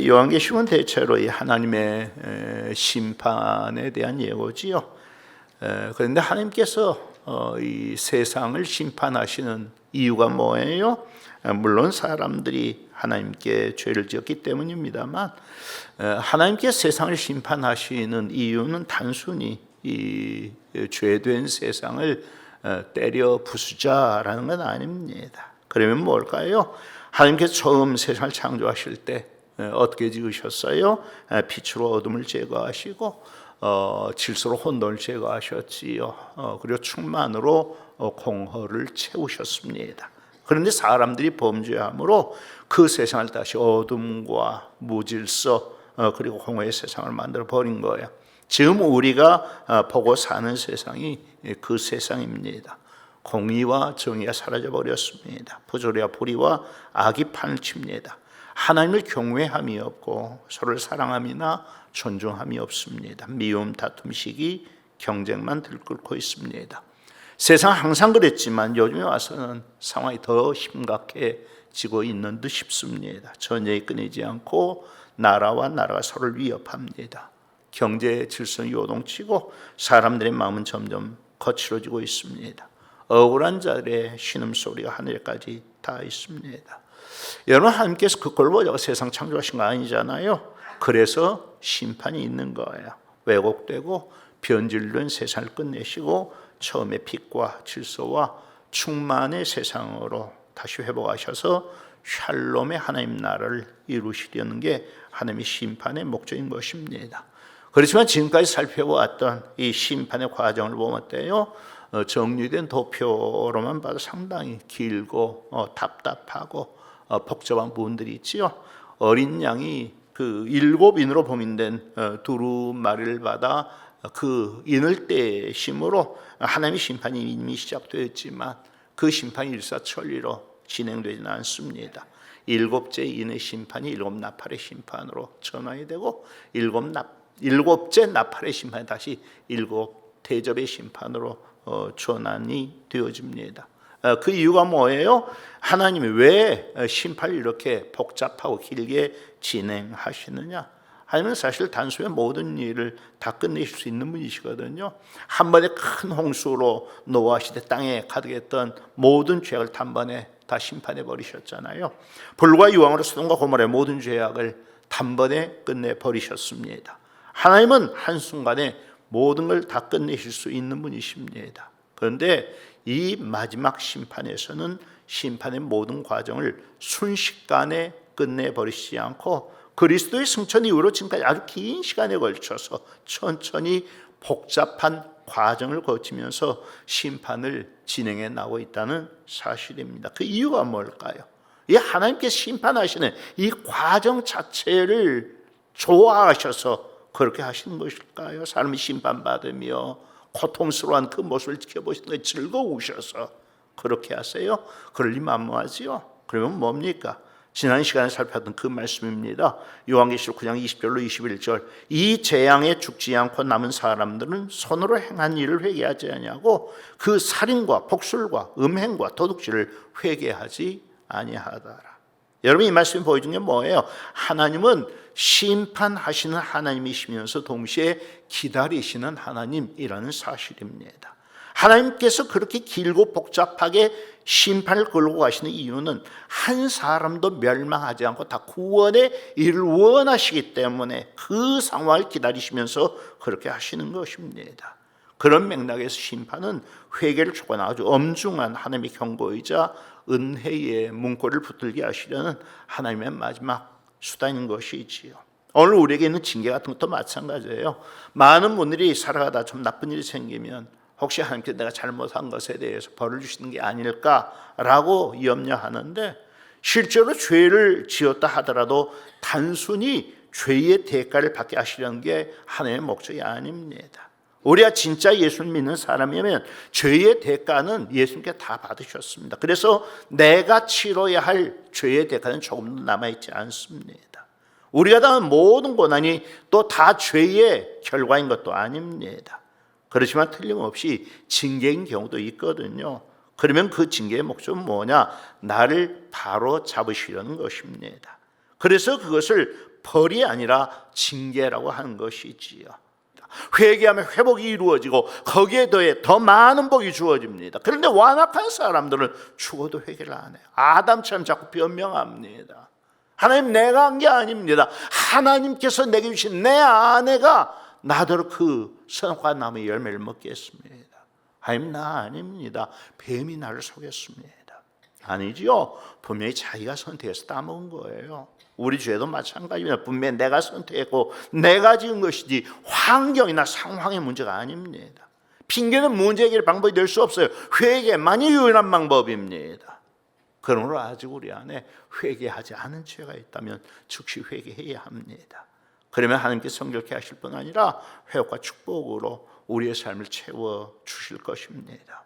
요한계시록은 대체로 이 하나님의 심판에 대한 예고지요. 그런데 하나님께서 이 세상을 심판하시는 이유가 뭐예요? 물론 사람들이 하나님께 죄를 지었기 때문입니다만, 하나님께 세상을 심판하시는 이유는 단순히 이 죄된 세상을 때려 부수자라는 건 아닙니다. 그러면 뭘까요? 하나님께서 처음 세상을 창조하실 때 어떻게 지으셨어요? 빛으로 어둠을 제거하시고 질서로 혼돈을 제거하셨지요. 그리고 충만으로 공허를 채우셨습니다. 그런데 사람들이 범죄함으로 그 세상을 다시 어둠과 무질서 그리고 공허의 세상을 만들어 버린 거예요. 지금 우리가 보고 사는 세상이 그 세상입니다. 공의와 정의가 사라져 버렸습니다. 부조리와 불의와 악이 판을 칩니다. 하나님을 경외함이 없고 서로를 사랑함이나 존중함이 없습니다. 미움, 다툼, 시기, 경쟁만 들끓고 있습니다. 세상 항상 그랬지만 요즘에 와서는 상황이 더 심각해지고 있는 듯 싶습니다. 전쟁이 끊이지 않고 나라와 나라가 서로를 위협합니다. 경제 질서는 요동치고 사람들의 마음은 점점 거칠어지고 있습니다. 억울한 자들의 신음소리가 하늘에까지 닿아 있습니다. 여러분, 하나님께서 그걸 보자고 세상 창조하신 거 아니잖아요. 그래서 심판이 있는 거예요. 왜곡되고 변질된 세상을 끝내시고 처음에 빛과 질서와 충만의 세상으로 다시 회복하셔서 샬롬의 하나님 나라를 이루시려는 게 하나님의 심판의 목적인 것입니다. 그렇지만 지금까지 살펴보았던 이 심판의 과정을 보면 어때요? 정리된 도표로만 봐도 상당히 길고 답답하고 복잡한 부분들이 있지요. 어린 양이 그 7인으로 봉인된 두루마리를 받아 그 인을 떼심으로 하나님의 심판이 이미 시작되었지만 그 심판이 일사천리로 진행되지는 않습니다. 7째 인의 심판이 7나팔의 심판으로 전환이 되고 7째 나팔의 심판이 다시 7대접의 심판으로 전환이 되어집니다. 그 이유가 뭐예요? 하나님이 왜 심판을 이렇게 복잡하고 길게 진행하시느냐? 하나님은 사실 단숨에 모든 일을 다 끝내실 수 있는 분이시거든요. 한 번에 큰 홍수로 노아 시대 땅에 가득했던 모든 죄악을 단번에 다 심판해 버리셨잖아요. 불과 유황으로 소돔과 고모라의 모든 죄악을 단번에 끝내 버리셨습니다. 하나님은 한순간에 모든 걸 다 끝내실 수 있는 분이십니다. 그런데 이 마지막 심판에서는 심판의 모든 과정을 순식간에 끝내버리시지 않고 그리스도의 승천 이후로 지금까지 아주 긴 시간에 걸쳐서 천천히 복잡한 과정을 거치면서 심판을 진행해 나가고 있다는 사실입니다. 그 이유가 뭘까요? 이 하나님께서 심판하시는 이 과정 자체를 좋아하셔서 그렇게 하시는 것일까요? 사람이 심판받으며 고통스러운 그 모습을 지켜보시는 게 즐거우셔서 그렇게 하세요? 그럴 리 만무하지요. 그러면 뭡니까? 지난 시간에 살펴봤던 그 말씀입니다. 요한계시록 9장 20절로 21절. 이 재앙에 죽지 않고 남은 사람들은 손으로 행한 일을 회개하지 아니하고 그 살인과 복술과 음행과 도둑질을 회개하지 아니하더라. 여러분, 이 말씀이 보여준 게 뭐예요? 하나님은 심판하시는 하나님이시면서 동시에 기다리시는 하나님이라는 사실입니다. 하나님께서 그렇게 길고 복잡하게 심판을 걸고 가시는 이유는 한 사람도 멸망하지 않고 다 구원의 일을 원하시기 때문에 그 상황을 기다리시면서 그렇게 하시는 것입니다. 그런 맥락에서 심판은 회개를 촉구하는 아주 엄중한 하나님의 경고이자 은혜의 문고리를 붙들게 하시려는 하나님의 마지막 수단인 것이지요. 오늘 우리에게 있는 징계 같은 것도 마찬가지예요. 많은 분들이 살아가다 좀 나쁜 일이 생기면 혹시 하나님께서 내가 잘못한 것에 대해서 벌을 주시는 게 아닐까라고 염려하는데, 실제로 죄를 지었다 하더라도 단순히 죄의 대가를 받게 하시려는 게 하나님의 목적이 아닙니다. 우리가 진짜 예수를 믿는 사람이면 죄의 대가는 예수님께 다 받으셨습니다. 그래서 내가 치러야 할 죄의 대가는 조금도 남아있지 않습니다. 우리가 당한 모든 고난이 또 다 죄의 결과인 것도 아닙니다. 그렇지만 틀림없이 징계인 경우도 있거든요. 그러면 그 징계의 목적은 뭐냐? 나를 바로 잡으시려는 것입니다. 그래서 그것을 벌이 아니라 징계라고 하는 것이지요. 회개하면 회복이 이루어지고 거기에 더해 더 많은 복이 주어집니다. 그런데 완악한 사람들은 죽어도 회개를 안 해요. 아담처럼 자꾸 변명합니다. 하나님, 내가 한 게 아닙니다. 하나님께서 내게 주신 내 아내가 나더러 그 선악과 나무의 열매를 먹게 했습니다. 하나님, 나 아닙니다. 뱀이 나를 속였습니다. 아니지요. 분명히 자기가 선택해서 따먹은 거예요. 우리 죄도 마찬가지입니다. 분명히 내가 선택했고 내가 지은 것이지 환경이나 상황의 문제가 아닙니다. 핑계는 문제 해결 방법이 될 수 없어요. 회개만이 유일한 방법입니다. 그러므로 아직 우리 안에 회개하지 않은 죄가 있다면 즉시 회개해야 합니다. 그러면 하나님께서 성결케 하실 뿐 아니라 회복과 축복으로 우리의 삶을 채워주실 것입니다.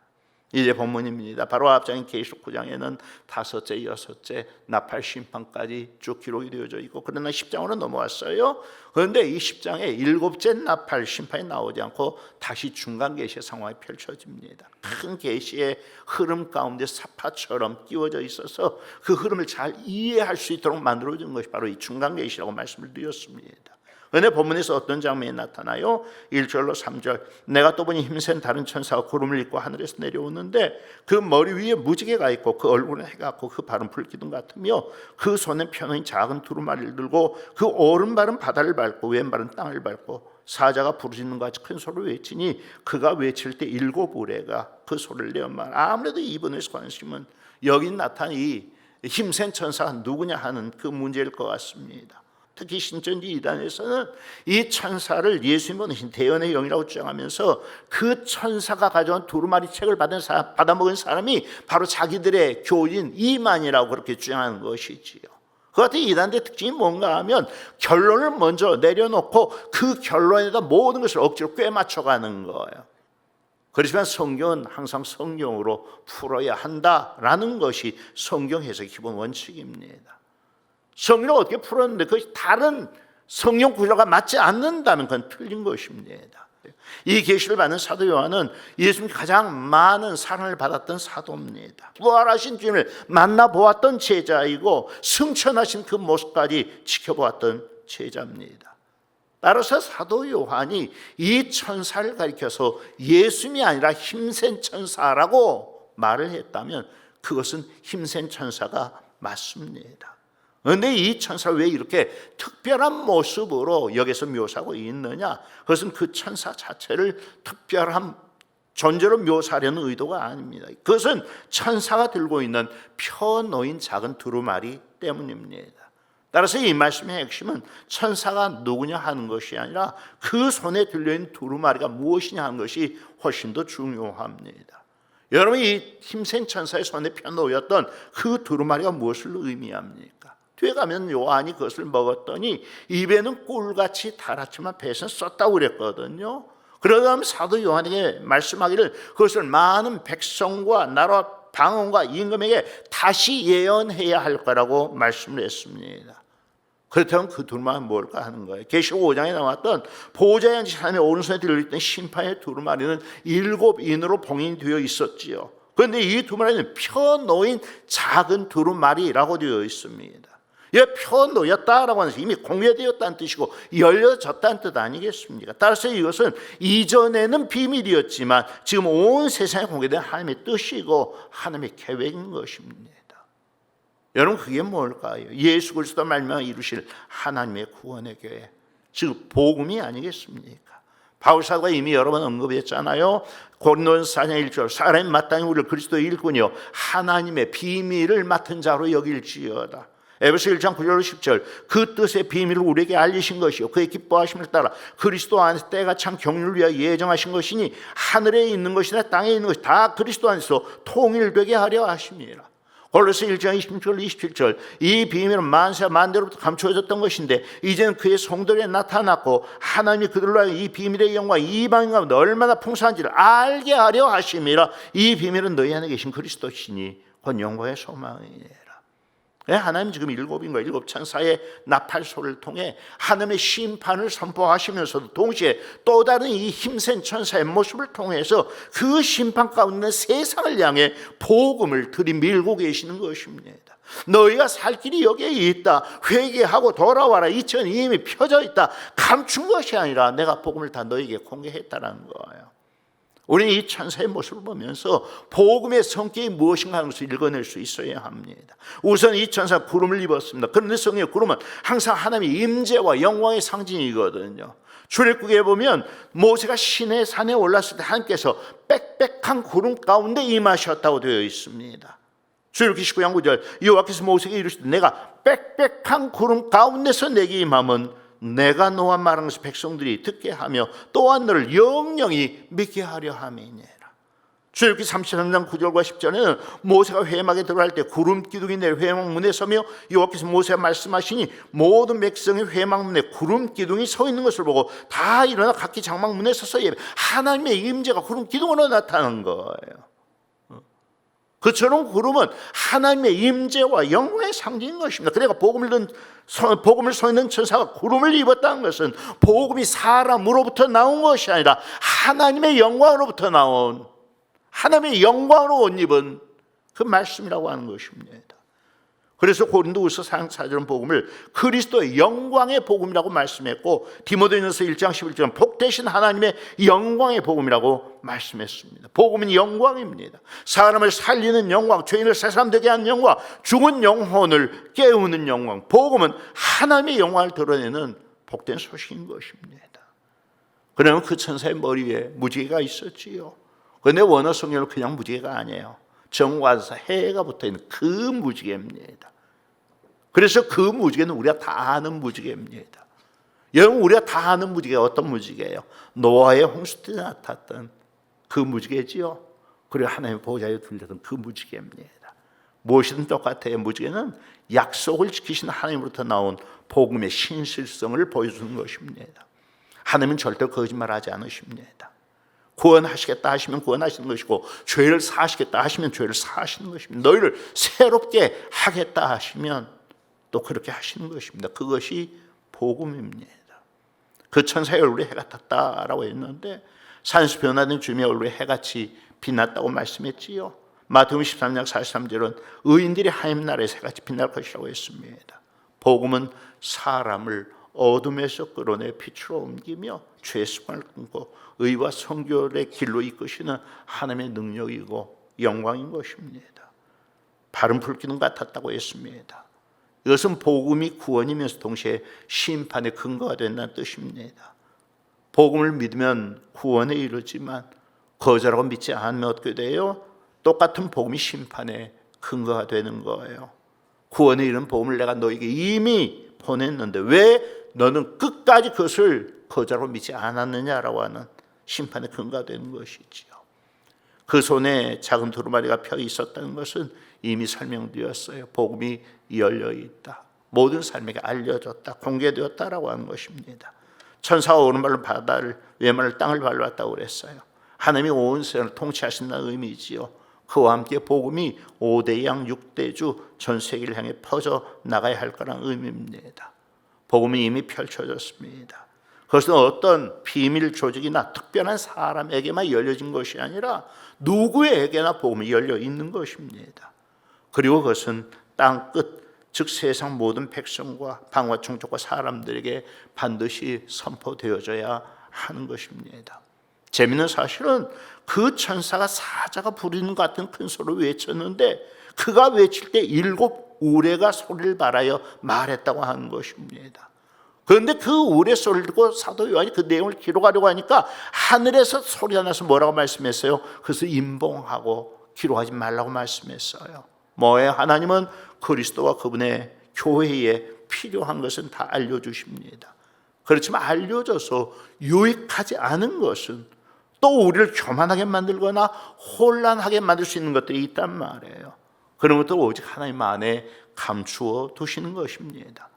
이제 본문입니다. 바로 앞장인 계시록 9장에는 5째, 6째 나팔 심판까지 쭉 기록이 되어져 있고, 그러나 10장으로 넘어왔어요. 그런데 이 10장에 7째 나팔 심판이 나오지 않고 다시 중간 계시의 상황이 펼쳐집니다. 큰 계시의 흐름 가운데 사파처럼 끼워져 있어서 그 흐름을 잘 이해할 수 있도록 만들어진 것이 바로 이 중간 계시라고 말씀을 드렸습니다. 그런데 본문에서 어떤 장면이 나타나요? 1절로 3절, 내가 또 보니 힘센 다른 천사가 구름을 입고 하늘에서 내려오는데 그 머리 위에 무지개가 있고 그 얼굴은 해가 같고 그 발은 불기둥 같으며 그 손에 펴놓은 작은 두루마리를 들고 그 오른발은 바다를 밟고 왼발은 땅을 밟고 사자가 부르짖는 것 같이 큰 소리로 외치니 그가 외칠 때 7 의뢰가 그 소리를 내어 말. 아무래도 이분의 관심은 여기 나타난 이 힘센 천사가 누구냐 하는 그 문제일 것 같습니다. 특히 신천지 이단에서는 이 천사를 예수님 보내신 대언의 영이라고 주장하면서 그 천사가 가져온 두루마리 책을 받아먹은 사람이 바로 자기들의 교인 이만이라고 그렇게 주장하는 것이지요. 그 같은 이단의 특징이 뭔가 하면 결론을 먼저 내려놓고 그 결론에다 모든 것을 억지로 꿰맞춰가는 거예요. 그렇지만 성경은 항상 성경으로 풀어야 한다라는 것이 성경 해석의 기본 원칙입니다. 성경을 어떻게 풀었는데 그것이 다른 성경 구조가 맞지 않는다면 그건 틀린 것입니다. 이 계시를 받는 사도 요한은 예수님이 가장 많은 사랑을 받았던 사도입니다. 부활하신 주님을 만나보았던 제자이고 승천하신 그 모습까지 지켜보았던 제자입니다. 따라서 사도 요한이 이 천사를 가리켜서 예수님이 아니라 힘센 천사라고 말을 했다면 그것은 힘센 천사가 맞습니다. 그런데 이 천사를 왜 이렇게 특별한 모습으로 여기서 묘사하고 있느냐? 그것은 그 천사 자체를 특별한 존재로 묘사하려는 의도가 아닙니다. 그것은 천사가 들고 있는 펴놓인 작은 두루마리 때문입니다. 따라서 이 말씀의 핵심은 천사가 누구냐 하는 것이 아니라 그 손에 들려있는 두루마리가 무엇이냐 하는 것이 훨씬 더 중요합니다. 여러분, 이 힘센 천사의 손에 펴놓였던 그 두루마리가 무엇을 의미합니까? 뒤에 가면 요한이 그것을 먹었더니 입에는 꿀같이 달았지만 배에서는 썼다고 그랬거든요. 그러다 사도 요한에게 말씀하기를 그것을 많은 백성과 나라 방언과 임금에게 다시 예언해야 할 거라고 말씀을 했습니다. 그렇다면 그 두루마리는 뭘까 하는 거예요. 계시록 5장에 나왔던 보좌에 앉은 사람의 오른손에 들려있던 심판의 두루마리는 7인으로 봉인이 되어 있었지요. 그런데 이 두루마리는 펴놓인 작은 두루마리라고 되어 있습니다. 펴놓였다라고 하는 것은 이미 공개되었다는 뜻이고 열려졌다는 뜻 아니겠습니까? 따라서 이것은 이전에는 비밀이었지만 지금 온 세상에 공개된 하나님의 뜻이고 하나님의 계획인 것입니다. 여러분, 그게 뭘까요? 예수 그리스도 말미암아 이루실 하나님의 구원의 교회, 즉 복음이 아니겠습니까? 바울 사도가 이미 여러 번 언급했잖아요. 고린도전서 4장 1절, 사람이 마땅히 우리를 그리스도의 일꾼이요 하나님의 비밀을 맡은 자로 여길지어다. 에베소 1장 9절 10절, 그 뜻의 비밀을 우리에게 알리신 것이요 그의 기뻐하심을 따라 그리스도 안에서 때가 참 경륜을 위하여 예정하신 것이니 하늘에 있는 것이나 땅에 있는 것이 다 그리스도 안에서 통일되게 하려 하심이라. 골로새 1장 26절 27절, 이 비밀은 만세와 만대로부터 감추어졌던 것인데 이제는 그의 성도에 나타났고 하나님이 그들로 하여금 이 비밀의 영광 이방인 가운데 얼마나 풍성한지를 알게 하려 하심이라. 이 비밀은 너희 안에 계신 그리스도시니 곧 영광의 소망이라. 하나님 지금 일곱 천사의 나팔소를 통해 하나님의 심판을 선포하시면서도 동시에 또 다른 이 힘센 천사의 모습을 통해서 그 심판 가운데 세상을 향해 복음을 들이밀고 계시는 것입니다. 너희가 살 길이 여기에 있다. 회개하고 돌아와라. 이 천이 이미 펴져 있다. 감춘 것이 아니라 내가 복음을 다 너희에게 공개했다는 거예요. 우리는 이 천사의 모습을 보면서 복음의 성격이 무엇인가 하는 것을 읽어낼 수 있어야 합니다. 우선 이 천사가 구름을 입었습니다. 그런데 성경의 구름은 항상 하나님의 임재와 영광의 상징이거든요. 출애굽기에 보면 모세가 시내 산에 올랐을 때 하나님께서 빽빽한 구름 가운데 임하셨다고 되어 있습니다. 출애굽기 19장 9절 여호와께서 모세에게 이르시되 내가 빽빽한 구름 가운데서 내게 임함은 내가 너와 말하는 것을 백성들이 듣게 하며 또한 너를 영영히 믿게 하려 함이니라. 출애굽기 33장 9절과 10절에는 모세가 회막에 들어갈 때 구름 기둥이 내려 회막문에 서며 여호와께서 모세가 말씀하시니 모든 백성이 회막문에 구름 기둥이 서 있는 것을 보고 다 일어나 각기 장막문에 서서 예배. 하나님의 임재가 구름 기둥으로 나타나는 거예요. 그처럼 구름은 하나님의 임재와 영광의 상징인 것입니다. 그러니까 복음을 서 있는 천사가 구름을 입었다는 것은 복음이 사람으로부터 나온 것이 아니라 하나님의 영광으로부터 나온, 하나님의 영광으로 옷 입은 그 말씀이라고 하는 것입니다. 그래서 고린도후서 4장은 복음을 그리스도의 영광의 복음이라고 말씀했고 디모데전서 1장 11절은 복되신 하나님의 영광의 복음이라고 말씀했습니다. 복음은 영광입니다. 사람을 살리는 영광, 죄인을 새사람 되게 하는 영광, 죽은 영혼을 깨우는 영광. 복음은 하나님의 영광을 드러내는 복된 소식인 것입니다. 그러면 그 천사의 머리 위에 무지개가 있었지요. 그런데 원어 성경은 그냥 무지개가 아니에요. 정과사 해가 붙어있는 그 무지개입니다. 그래서 그 무지개는 우리가 다 아는 무지개입니다. 여러분, 우리가 다 아는 무지개가 어떤 무지개예요? 노아의 홍수 때 나타났던 그 무지개지요. 그리고 하나님의 보좌에 둘렸던 그 무지개입니다. 무엇이든 똑같아요. 무지개는 약속을 지키신 하나님으로부터 나온 복음의 신실성을 보여주는 것입니다. 하나님은 절대 거짓말하지 않으십니다. 구원하시겠다 하시면 구원하시는 것이고 죄를 사하시겠다 하시면 죄를 사하시는 것입니다. 너희를 새롭게 하겠다 하시면 또 그렇게 하시는 것입니다. 그것이 복음입니다. 그 천사의 얼굴에 해가 탔다라고 했는데 산에서 변화된 주님의 얼굴에 해같이 빛났다고 말씀했지요. 마태복음 13장 43절은 의인들이 하나님 나라에 해같이 빛날 것이라고 했습니다. 복음은 사람을 어둠에서 끌어내 빛으로 옮기며 죄의 습관을 끊고 의와 성결의 길로 이끄시는 하나님의 능력이고 영광인 것입니다. 바른 불기둥 같았다고 했습니다. 이것은 복음이 구원이면서 동시에 심판의 근거가 된다는 뜻입니다. 복음을 믿으면 구원에 이르지만 거절하고 믿지 않으면 어떻게 돼요? 똑같은 복음이 심판의 근거가 되는 거예요. 구원에 이른 복음을 내가 너에게 이미 보냈는데 왜 너는 끝까지 그것을 거절하고 믿지 않았느냐라고 하는 심판의 근거가 되는 것이지요. 그 손에 작은 두루마리가 펴 있었다는 것은 이미 설명되었어요. 복음이 열려 있다. 모든 삶에게 알려졌다. 공개되었다라고 하는 것입니다. 천사가 오른발로 바다를 왼발로 땅을 밟았다고 그랬어요. 하나님이 온 세상을 통치하신다는 의미지요. 그와 함께 복음이 5대 양 6대 주 전 세계를 향해 퍼져 나가야 할 거라는 의미입니다. 복음이 이미 펼쳐졌습니다. 그것은 어떤 비밀 조직이나 특별한 사람에게만 열려진 것이 아니라 누구에게나 복음이 열려 있는 것입니다. 그리고 그것은 땅 끝, 즉 세상 모든 백성과 방과 종족과 사람들에게 반드시 선포되어져야 하는 것입니다. 재미있는 사실은 그 천사가 사자가 부리는 것 같은 큰 소리를 외쳤는데 그가 외칠 때 7 우레가 소리를 발하여 말했다고 하는 것입니다. 그런데 그 우레 소리를 듣고 사도 요한이 그 내용을 기록하려고 하니까 하늘에서 소리가 나서 뭐라고 말씀했어요? 그것을 임봉하고 기록하지 말라고 말씀했어요. 뭐예요? 하나님은 그리스도와 그분의 교회에 필요한 것은 다 알려주십니다. 그렇지만 알려져서 유익하지 않은 것은 또 우리를 교만하게 만들거나 혼란하게 만들 수 있는 것들이 있단 말이에요. 그런 것도 오직 하나님 안에 감추어 두시는 것입니다.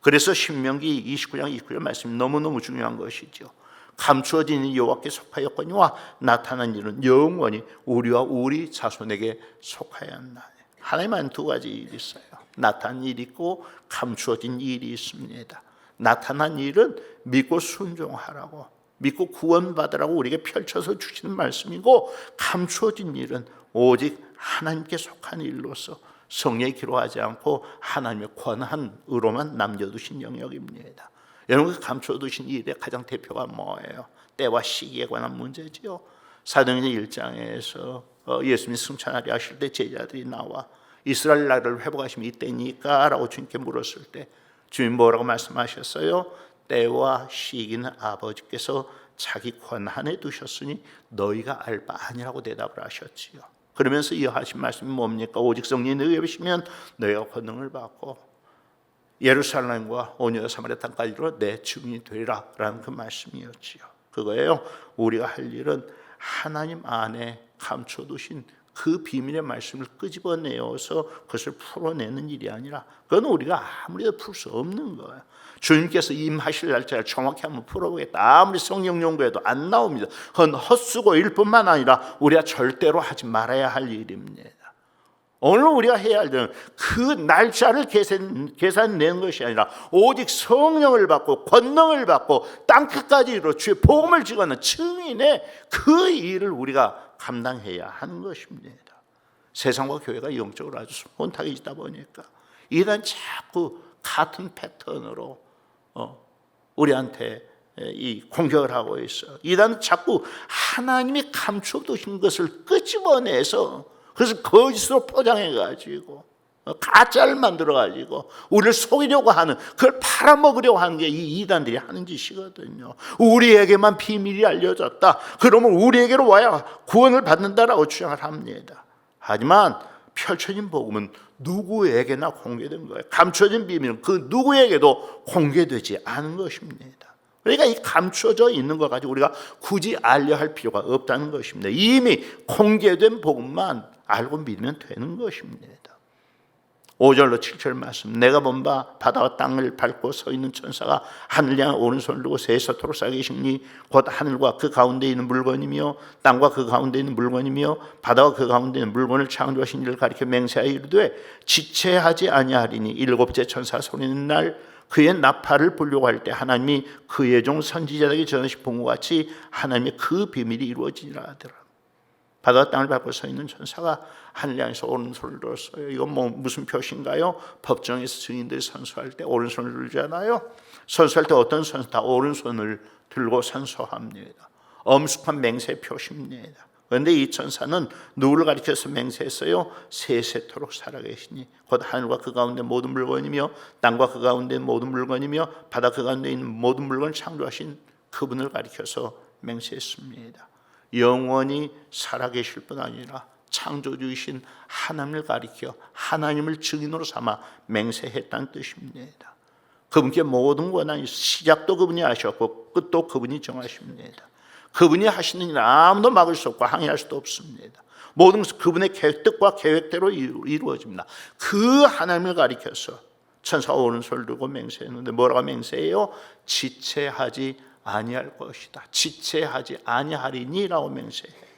그래서 신명기 29장 29절 말씀이 너무너무 중요한 것이죠. 감추어진 여호와께 속하였거니와 나타난 일은 영원히 우리와 우리 자손에게 속하였나니. 하나님은 두 가지 일이 있어요. 나타난 일이 있고 감추어진 일이 있습니다. 나타난 일은 믿고 순종하라고, 믿고 구원받으라고 우리에게 펼쳐서 주시는 말씀이고, 감추어진 일은 오직 하나님께 속한 일로서 성령이 기록하지 않고 하나님의 권한으로만 남겨두신 영역입니다. 여러분, 그 감춰두신 일의 가장 대표가 뭐예요? 때와 시기에 관한 문제지요. 사도행전 1장에서 예수님이 승천하려 하실 때 제자들이 나와 이스라엘 나라를 회복하시면 이때니까 라고 주님께 물었을 때 주님 뭐라고 말씀하셨어요? 때와 시기는 아버지께서 자기 권한에 두셨으니 너희가 알 바 아니라고 대답을 하셨지요. 그러면서 이어하신 말씀이 뭡니까? 오직 성령이 너희에 계시면 너희가 권능을 받고 예루살렘과 온 유다 사마리아 땅까지로 내 증인이 되리라 라는 그 말씀이었지요. 그거예요. 우리가 할 일은 하나님 안에 감춰두신 그 비밀의 말씀을 끄집어내어서 그것을 풀어내는 일이 아니라, 그건 우리가 아무리 풀 수 없는 거예요. 주님께서 임하실 날짜를 정확히 한번 풀어보겠다, 아무리 성령 연구해도 안 나옵니다. 그건 헛수고일 뿐만 아니라 우리가 절대로 하지 말아야 할 일입니다. 오늘 우리가 해야 할 일은 그 날짜를 계산내는 것이 아니라 오직 성령을 받고 권능을 받고 땅끝까지 이르러 주의 복음을 증거하는 증인의 그 일을 우리가 감당해야 하는 것입니다. 세상과 교회가 영적으로 아주 혼탁해지다 보니까 이런 자꾸 같은 패턴으로 우리한테 이 공격을 하고 있어. 이런 자꾸 하나님이 감춰두신 것을 끄집어내서 그래서 거짓으로 포장해가지고 가짜를 만들어가지고 우리를 속이려고 하는, 그걸 팔아먹으려고 하는 게 이 이단들이 하는 짓이거든요. 우리에게만 비밀이 알려졌다, 그러면 우리에게로 와야 구원을 받는다라고 주장을 합니다. 하지만 펼쳐진 복음은 누구에게나 공개된 거예요. 감춰진 비밀은 그 누구에게도 공개되지 않은 것입니다. 그러니까 이 감춰져 있는 것 가지고 우리가 굳이 알려 할 필요가 없다는 것입니다. 이미 공개된 복음만 알고 믿으면 되는 것입니다. 5절로 7절 말씀, 내가 본 바 바다와 땅을 밟고 서 있는 천사가 하늘 향해 오른손을 들고 새 서토로 싸 계시니 곧 하늘과 그 가운데 있는 물건이며 땅과 그 가운데 있는 물건이며 바다와 그 가운데 있는 물건을 창조하신 이를 가리켜 맹세하여 이르되 지체하지 아니하리니 일곱째 천사 소리는 날 그의 나팔을 불려고 할 때 하나님이 그의 종 선지자에게 전하신 본과 같이 하나님의 그 비밀이 이루어지리라 하더라. 바다와 땅을 밟고 서 있는 천사가 하늘 향해서 오른손을 들었어요. 이건 무슨 표시인가요? 법정에서 증인들이 선서할 때 오른손을 들잖아요. 선서할 때 어떤 선서 다 오른손을 들고 선서합니다. 엄숙한 맹세 표시입니다. 그런데 이 천사는 누구를 가리켜서 맹세했어요? 세세토록 살아계시니 곧 하늘과 그 가운데 모든 물건이며 땅과 그 가운데 모든 물건이며 바다 그 가운데 있는 모든 물건을 창조하신 그분을 가리켜서 맹세했습니다. 영원히 살아계실 뿐 아니라 창조주이신 하나님을 가리켜 하나님을 증인으로 삼아 맹세했다는 뜻입니다. 그분께 모든 권한이, 시작도 그분이 하셨고 끝도 그분이 정하십니다. 그분이 하시는 일 아무도 막을 수 없고 항의할 수도 없습니다. 모든 것은 그분의 뜻과 계획대로 이루어집니다. 그 하나님을 가리켜서 천사가 오른손을 들고 맹세했는데 뭐라고 맹세해요? 지체하지 아니할 것이다, 지체하지 아니하리니라고 맹세해요.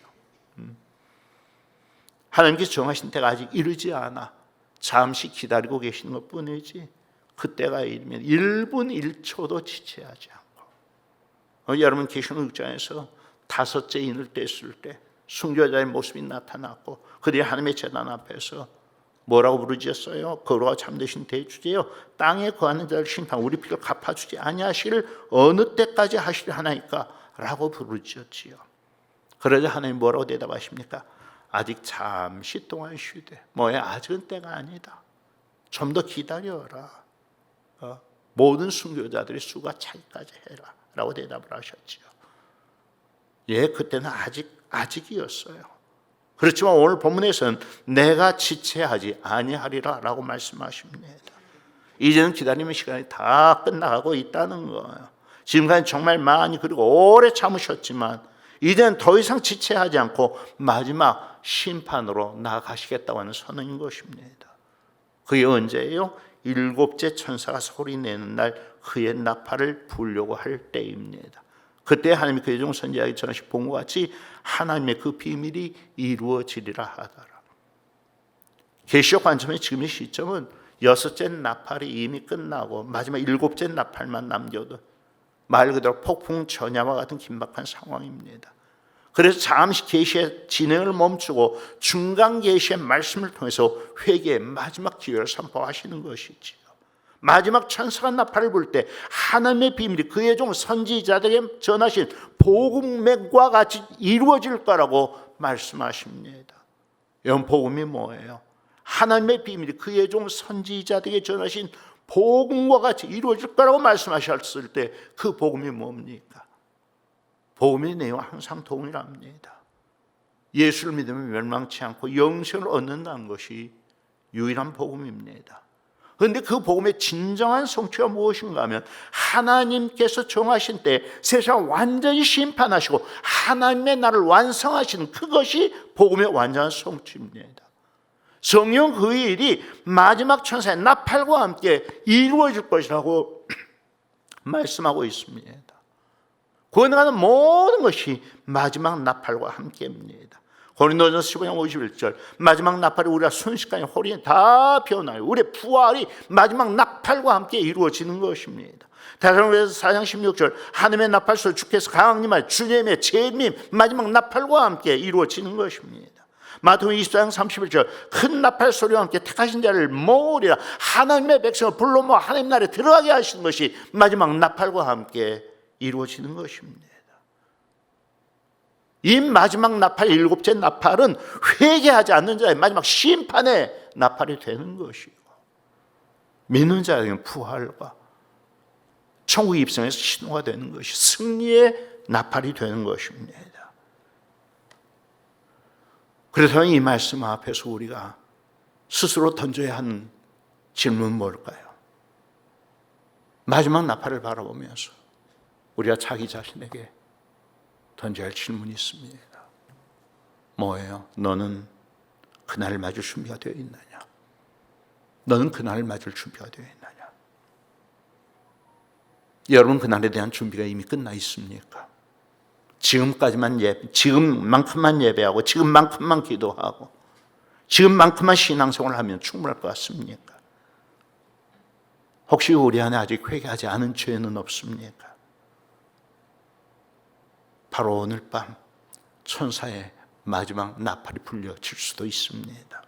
하나님께서 정하신 때가 아직 이르지 않아 잠시 기다리고 계시는 것 뿐이지 그때가 이르면 1분 1초도 지체하지 않고. 여러분 계시록 6장에서 다섯째 인을 뗐을 때 순교자의 모습이 나타났고 그들이 하나님의 제단 앞에서 뭐라고 부르짖었어요? 거룩하고 참되신 대주제여, 땅에 거하는 자를 심판 우리 피를 갚아주지 아니하시를 어느 때까지 하시려 하나이까? 라고 부르짖었지요. 그러자 하나님 뭐라고 대답하십니까? 아직 잠시 동안 쉬되, 뭐야, 아직은 때가 아니다, 좀 더 기다려라, 모든 순교자들의 수가 차기까지 해라 라고 대답을 하셨지요. 예, 그때는 아직이었어요. 그렇지만 오늘 본문에서는 내가 지체하지 아니하리라 라고 말씀하십니다. 이제는 기다림의 시간이 다 끝나가고 있다는 거예요. 지금까지 정말 많이 그리고 오래 참으셨지만 이제는 더 이상 지체하지 않고 마지막 심판으로 나아가시겠다고 하는 선언인 것입니다. 그게 언제예요? 7째 천사가 소리내는 날 그의 나팔을 불려고 할 때입니다. 그때 하나님이 그의 종 선지자에게 전하신 본과 같이 하나님의 그 비밀이 이루어지리라 하더라. 계시록 관점의 지금의 시점은 여섯째 나팔이 이미 끝나고 마지막 일곱째 나팔만 남겨도 말 그대로 폭풍 전야와 같은 긴박한 상황입니다. 그래서 잠시 계시의 진행을 멈추고 중간 계시의 말씀을 통해서 회개의 마지막 기회를 선포하시는 것이지요. 마지막 천사가 나팔을 불 때 하나님의 비밀이 그의 종 선지자들에게 전하신 복음과 같이 이루어질 거라고 말씀하십니다. 이런 복음이 뭐예요? 하나님의 비밀이 그의 종 선지자들에게 전하신 복음과 같이 이루어질 거라고 말씀하셨을 때 그 복음이 뭡니까? 복음의 내용은 항상 동일합니다. 예수를 믿으면 멸망치 않고 영생을 얻는다는 것이 유일한 복음입니다. 그런데 그 복음의 진정한 성취가 무엇인가 하면 하나님께서 정하신 때 세상을 완전히 심판하시고 하나님의 나라를 완성하시는 그것이 복음의 완전한 성취입니다. 성령 그 일이 마지막 천사의 나팔과 함께 이루어질 것이라고 말씀하고 있습니다. 구원하는 모든 것이 마지막 나팔과 함께입니다. 고린도전서 15장 51절 마지막 나팔이 우리가 순식간에 홀이 다 변하여 우리의 부활이 마지막 나팔과 함께 이루어지는 것입니다. 데살로니가서 4장 16절 하나님의 나팔 소리 주께서 강림하여 주님의 재림 마지막 나팔과 함께 이루어지는 것입니다. 마태복음 24장 31절 큰 나팔 소리와 함께 택하신 자를 모으리라 하나님의 백성을 불러 모아 하나님 나라에 들어가게 하시는 것이 마지막 나팔과 함께 이루어지는 것입니다. 이 마지막 나팔 일곱째 나팔은 회개하지 않는 자의 마지막 심판의 나팔이 되는 것이고 믿는 자에게는 부활과 천국 입성에서 신호가 되는 것이 승리의 나팔이 되는 것입니다. 그래서 이 말씀 앞에서 우리가 스스로 던져야 하는 질문은 뭘까요? 마지막 나팔을 바라보면서 우리가 자기 자신에게 던져야 할 질문이 있습니다. 뭐예요? 너는 그날을 맞을 준비가 되어 있느냐? 너는 그날을 맞을 준비가 되어 있느냐? 여러분 그날에 대한 준비가 이미 끝나 있습니까? 지금만큼만 예배하고 지금만큼만 기도하고 지금만큼만 신앙생활을 하면 충분할 것 같습니까? 혹시 우리 안에 아직 회개하지 않은 죄는 없습니까? 바로 오늘 밤 천사의 마지막 나팔이 불려질 수도 있습니다.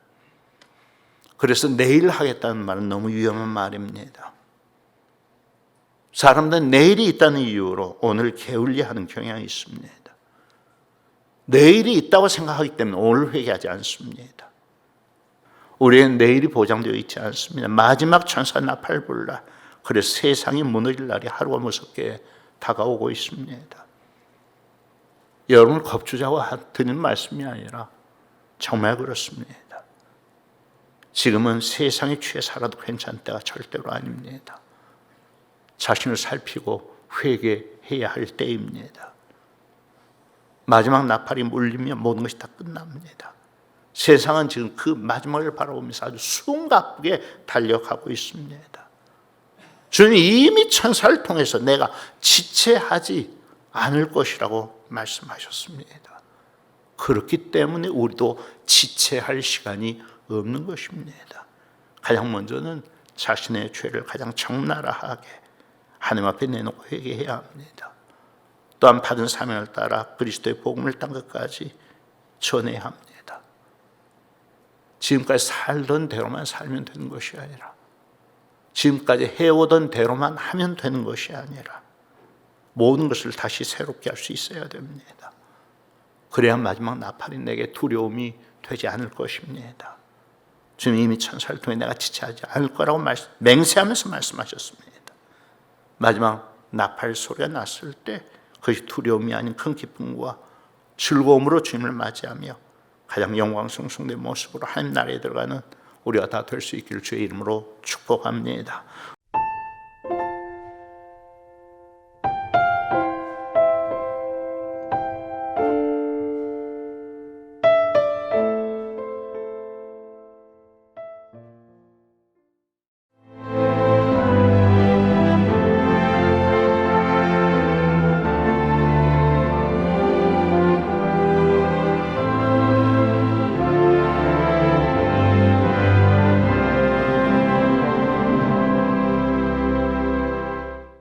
그래서 내일 하겠다는 말은 너무 위험한 말입니다. 사람들은 내일이 있다는 이유로 오늘 게을리하는 경향이 있습니다. 내일이 있다고 생각하기 때문에 오늘 회개하지 않습니다. 우리는 내일이 보장되어 있지 않습니다. 마지막 천사 나팔 불라. 그래서 세상이 무너질 날이 하루가 무섭게 다가오고 있습니다. 여러분 겁주자고 드리는 말씀이 아니라 정말 그렇습니다. 지금은 세상에 취해 살아도 괜찮은 때가 절대로 아닙니다. 자신을 살피고 회개해야 할 때입니다. 마지막 나팔이 물리면 모든 것이 다 끝납니다. 세상은 지금 그 마지막을 바라보면서 아주 숨가쁘게 달려가고 있습니다. 주님 이미 천사를 통해서 내가 지체하지 않을 것이라고 말씀하셨습니다. 그렇기 때문에 우리도 지체할 시간이 없는 것입니다. 가장 먼저는 자신의 죄를 가장 적나라하게 하나님 앞에 내놓고 회개해야 합니다. 또한 받은 사명을 따라 그리스도의 복음을 땅 끝까지 전해야 합니다. 지금까지 살던 대로만 살면 되는 것이 아니라 지금까지 해오던 대로만 하면 되는 것이 아니라 모든 것을 다시 새롭게 할 수 있어야 됩니다. 그래야 마지막 나팔이 내게 두려움이 되지 않을 것입니다. 주님 이미 천사를 통해 내가 지체하지 않을 거라고 맹세하면서 말씀하셨습니다. 마지막 나팔 소리가 났을 때 그것이 두려움이 아닌 큰 기쁨과 즐거움으로 주님을 맞이하며 가장 영광성성된 모습으로 하나님 나라에 들어가는 우리가 다 될 수 있기를 주의 이름으로 축복합니다.